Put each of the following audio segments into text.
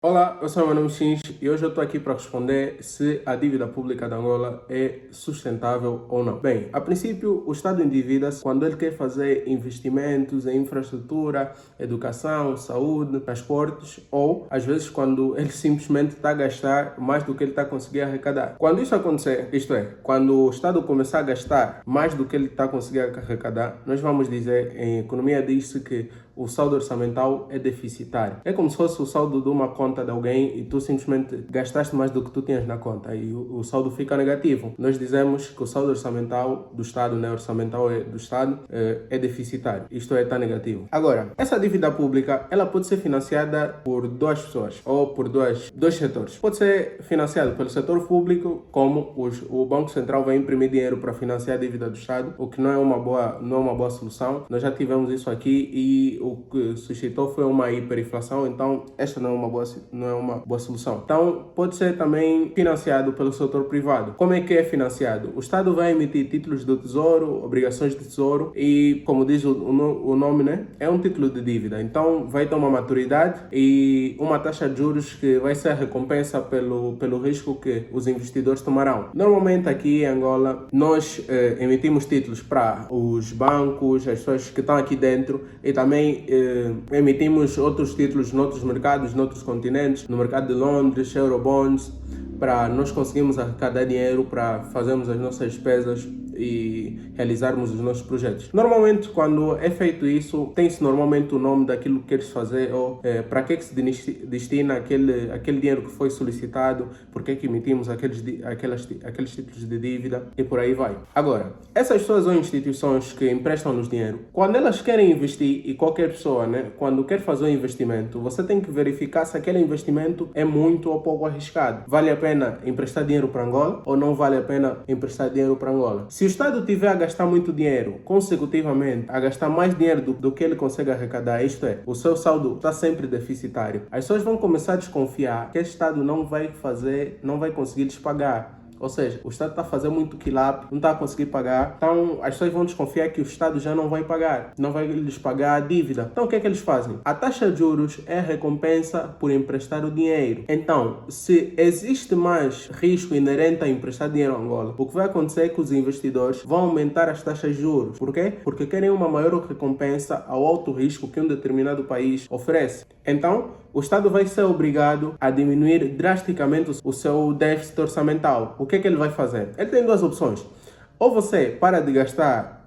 Olá, eu sou o meu nome X e hoje eu estou aqui para responder se a dívida pública de Angola é sustentável ou não. Bem, a princípio, o Estado endivida-se quando ele quer fazer investimentos em infraestrutura, educação, saúde, transportes ou, às vezes, quando ele simplesmente está a gastar mais do que ele está a conseguir arrecadar. Quando isso acontecer, isto é, quando o Estado começar a gastar mais do que ele está a conseguir arrecadar, nós vamos dizer, em economia diz-se que o saldo orçamental é deficitário. É como se fosse o saldo de uma conta de alguém e tu simplesmente gastaste mais do que tu tinhas na conta e o saldo fica negativo. Nós dizemos que o saldo orçamental do Estado, do Estado, é deficitário. Isto é, está negativo. Agora, essa dívida pública, ela pode ser financiada por duas pessoas ou por dois setores. Pode ser financiado pelo setor público, como o Banco Central vai imprimir dinheiro para financiar a dívida do Estado, o que não é uma boa solução. Nós já tivemos isso aqui e o que suscitou foi uma hiperinflação, então esta não é uma boa solução. Então pode ser também financiado pelo setor privado. Como é que é financiado? O Estado vai emitir títulos do Tesouro, obrigações de Tesouro e, como diz o nome, né, é um título de dívida. Então vai ter uma maturidade e uma taxa de juros que vai ser a recompensa pelo risco que os investidores tomarão. Normalmente aqui em Angola nós emitimos títulos para os bancos, as pessoas que estão aqui dentro e também emitimos outros títulos noutros mercados, noutros continentes, no mercado de Londres, Eurobonds, para nós conseguirmos arrecadar dinheiro para fazermos as nossas despesas e realizarmos os nossos projetos. Normalmente, quando é feito isso, tem-se normalmente o nome daquilo que queres fazer ou para que se destina aquele dinheiro que foi solicitado, porque é que emitimos aqueles títulos de dívida e por aí vai. Agora, essas pessoas ou instituições que emprestam-nos dinheiro, quando elas querem investir, e qualquer pessoa, né, quando quer fazer um investimento, você tem que verificar se aquele investimento é muito ou pouco arriscado. Vale a pena emprestar dinheiro para Angola ou não vale a pena emprestar dinheiro para Angola? Se o Estado tiver a gastar muito dinheiro consecutivamente, a gastar mais dinheiro do que ele consegue arrecadar, isto é, o seu saldo está sempre deficitário, as pessoas vão começar a desconfiar que esse Estado não vai conseguir lhes pagar. Ou seja, o Estado está a fazer muito quilap, não está a conseguir pagar. Então, as pessoas vão desconfiar que o Estado já não vai pagar. Não vai lhes pagar a dívida. Então, o que é que eles fazem? A taxa de juros é a recompensa por emprestar o dinheiro. Então, se existe mais risco inerente a emprestar dinheiro a Angola, o que vai acontecer é que os investidores vão aumentar as taxas de juros. Por quê? Porque querem uma maior recompensa ao alto risco que um determinado país oferece. Então, o Estado vai ser obrigado a diminuir drasticamente o seu déficit orçamental. O que é que ele vai fazer? Ele tem duas opções. Ou você para de gastar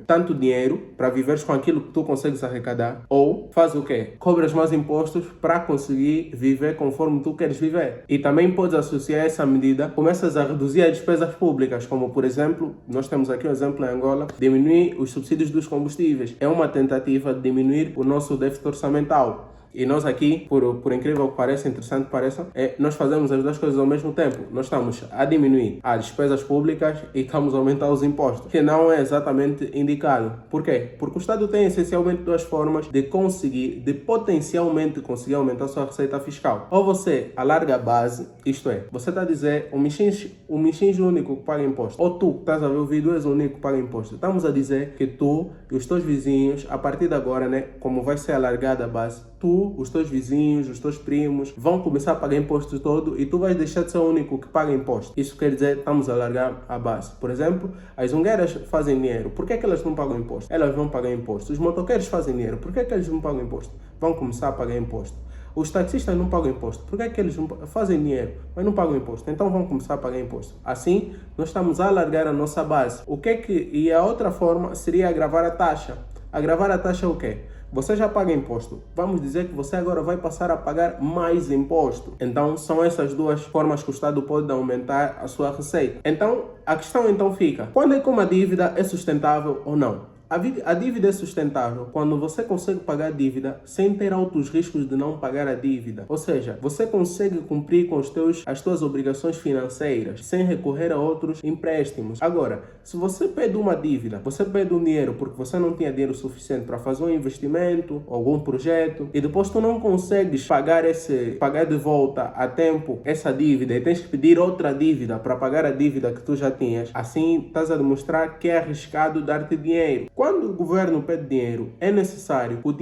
tanto dinheiro para viveres com aquilo que tu consegues arrecadar, ou faz o quê? Cobras mais impostos para conseguir viver conforme tu queres viver. E também podes associar essa medida, começas a reduzir as despesas públicas, como por exemplo, nós temos aqui um exemplo em Angola, diminuir os subsídios dos combustíveis. É uma tentativa de diminuir o nosso déficit orçamental. E nós aqui, por incrível que pareça, interessante que pareça, nós fazemos as duas coisas ao mesmo tempo. Nós estamos a diminuir as despesas públicas e estamos a aumentar os impostos, que não é exatamente indicado. Por quê? Porque o Estado tem essencialmente duas formas de potencialmente conseguir aumentar a sua receita fiscal. Ou você alarga a base, isto é, você está a dizer o Mixins único que paga imposto, ou tu que estás a ver o vídeo és o único que paga imposto. Estamos a dizer que tu e os teus vizinhos, a partir de agora, né, como vai ser alargada a base, tu, os teus vizinhos, os teus primos vão começar a pagar imposto todo e tu vais deixar de ser o único que paga imposto. Isso quer dizer, estamos a alargar a base. Por exemplo, as zungueiras fazem dinheiro. Por que é que elas não pagam imposto? Elas vão pagar imposto. Os motoqueiros fazem dinheiro. Por que é que eles não pagam imposto? Vão começar a pagar imposto. Os taxistas não pagam imposto. Por que é que eles fazem dinheiro, mas não pagam imposto? Então vão começar a pagar imposto. Assim, nós estamos a alargar a nossa base. E a outra forma seria agravar a taxa. Agravar a taxa é o quê? Você já paga imposto. Vamos dizer que você agora vai passar a pagar mais imposto. Então, são essas duas formas que o Estado pode aumentar a sua receita. Então, a questão fica: quando é que uma dívida é sustentável ou não? A dívida é sustentável quando você consegue pagar a dívida sem ter altos riscos de não pagar a dívida. Ou seja, você consegue cumprir com as suas obrigações financeiras sem recorrer a outros empréstimos. Agora, se você pede uma dívida, você pede um dinheiro porque você não tinha dinheiro suficiente para fazer um investimento, algum projeto, e depois tu não consegues pagar de volta a tempo essa dívida e tens que pedir outra dívida para pagar a dívida que tu já tinhas, assim estás a demonstrar que é arriscado dar-te dinheiro. quando o governo pede dinheiro, é necessário que o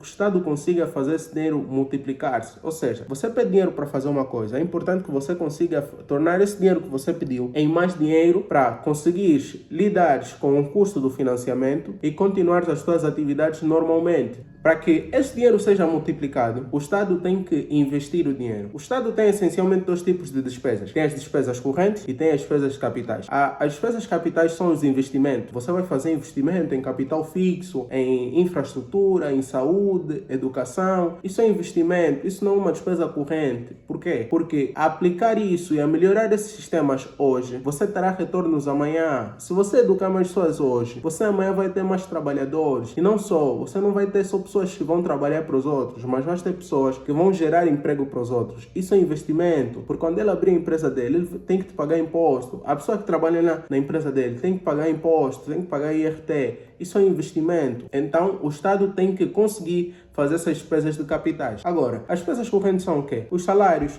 Estado consiga fazer esse dinheiro multiplicar-se. Ou seja, você pede dinheiro para fazer uma coisa, é importante que você consiga tornar esse dinheiro que você pediu em mais dinheiro para conseguir lidar com o custo do financiamento e continuar as suas atividades normalmente. Para que esse dinheiro seja multiplicado, o Estado tem que investir o dinheiro. O Estado tem essencialmente dois tipos de despesas. Tem as despesas correntes e tem as despesas capitais. As despesas capitais são os investimentos. Você vai fazer investimento em capital fixo, em infraestrutura, em saúde, educação. Isso é investimento, isso não é uma despesa corrente. Por quê? Porque a aplicar isso e a melhorar esses sistemas hoje, você terá retornos amanhã. Se você educar mais pessoas hoje, você amanhã vai ter mais trabalhadores. E não só, você não vai ter só pessoas que vão trabalhar para os outros, mas vai ter pessoas que vão gerar emprego para os outros. Isso é investimento, porque quando ele abrir a empresa dele, ele tem que te pagar imposto. A pessoa que trabalha na empresa dele tem que pagar imposto, tem que pagar IRT. Isso é investimento. Então, o Estado tem que conseguir fazer essas despesas de capitais. Agora, as despesas correntes são o quê? Os salários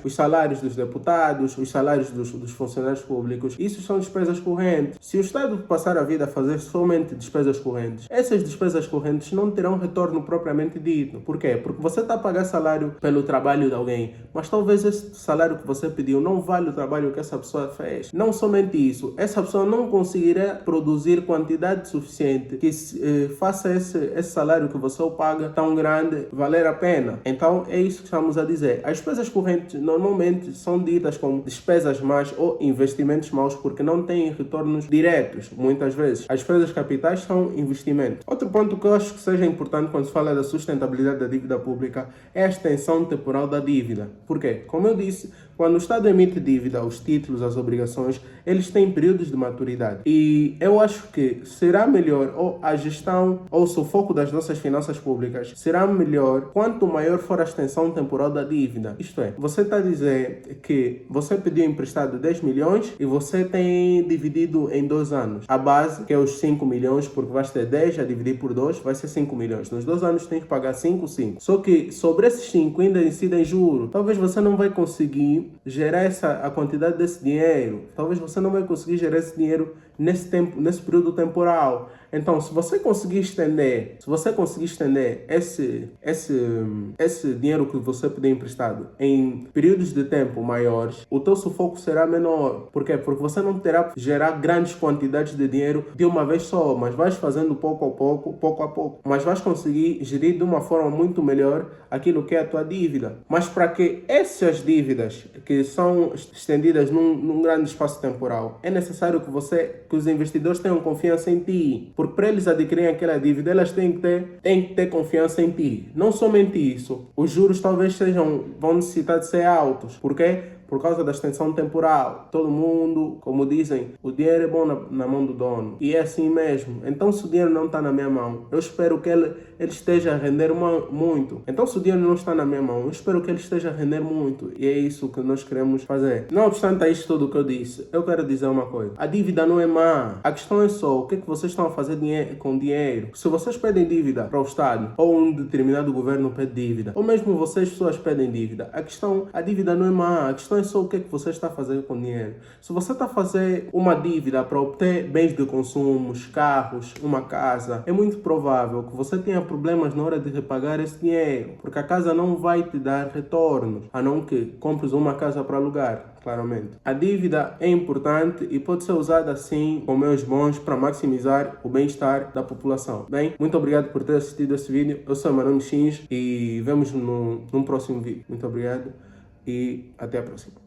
dos deputados, os salários dos funcionários públicos. Isso são despesas correntes. Se o Estado passar a vida a fazer somente despesas correntes, essas despesas correntes não terão retorno propriamente dito. Por quê? Porque você está a pagar salário pelo trabalho de alguém, mas talvez esse salário que você pediu não vale o trabalho que essa pessoa fez. Não somente isso, essa pessoa não conseguirá produzir quantidade suficiente que faça esse salário que você o paga tão grande valer a pena. Então é isso que estamos a dizer. As despesas correntes normalmente são ditas como despesas más ou investimentos maus porque não têm retornos diretos, muitas vezes. As despesas capitais são investimentos. Outro ponto que eu acho que seja importante quando se fala da sustentabilidade da dívida pública é a extensão temporal da dívida. Por quê? Como eu disse, quando o Estado emite dívida, os títulos, as obrigações, eles têm períodos de maturidade. E eu acho que será melhor, ou a gestão, ou o sufoco das nossas finanças públicas, será melhor quanto maior for a extensão temporal da dívida. Isto é, você está a dizer que você pediu emprestado 10 milhões e você tem dividido em 2 anos. A base, que é os 5 milhões, porque vai ter 10 a dividir por 2, vai ser 5 milhões. Nos 2 anos tem que pagar 5. Só que sobre esses 5 ainda incidem juros. Talvez você não vai conseguir gerar a quantidade desse dinheiro. Talvez você não vai conseguir gerar esse dinheiro nesse período temporal. Então, se você conseguir estender esse dinheiro que você pediu emprestado em períodos de tempo maiores, o teu sufoco será menor. Por quê? Porque você não terá que gerar grandes quantidades de dinheiro de uma vez só, mas vais fazendo pouco a pouco. Mas vais conseguir gerir de uma forma muito melhor aquilo que é a tua dívida. Mas para que essas dívidas que são estendidas num grande espaço temporal, é necessário que os investidores tenham confiança em ti. Porque para eles adquirirem aquela dívida, elas têm que ter confiança em ti. Não somente isso, os juros talvez vão necessitar de ser altos. Por quê? Por causa da extensão temporal. Todo mundo, como dizem, o dinheiro é bom na mão do dono. E é assim mesmo. Então, se o dinheiro não está na minha mão, eu espero que ele esteja a render muito. Então, se o dinheiro não está na minha mão, eu espero que ele esteja a render muito. E é isso que nós queremos fazer. Não obstante a isto tudo que eu disse, eu quero dizer uma coisa. A dívida não é má. A questão é só o que vocês estão a fazer com dinheiro. Se vocês pedem dívida para o Estado, ou um determinado governo pede dívida, ou mesmo vocês, pessoas, pedem dívida, a dívida não é má. A questão é só o que você está fazendo com dinheiro. Se você está a fazer uma dívida para obter bens de consumo, carros, uma casa, é muito provável que você tenha problemas na hora de repagar esse dinheiro, porque a casa não vai te dar retornos, a não que compres uma casa para alugar, claramente. A dívida é importante e pode ser usada assim, com meios bons, para maximizar o bem-estar da população. Bem, muito obrigado por ter assistido esse vídeo. Eu sou Manuel Mexins e vemos num próximo vídeo. Muito obrigado. E até a próxima.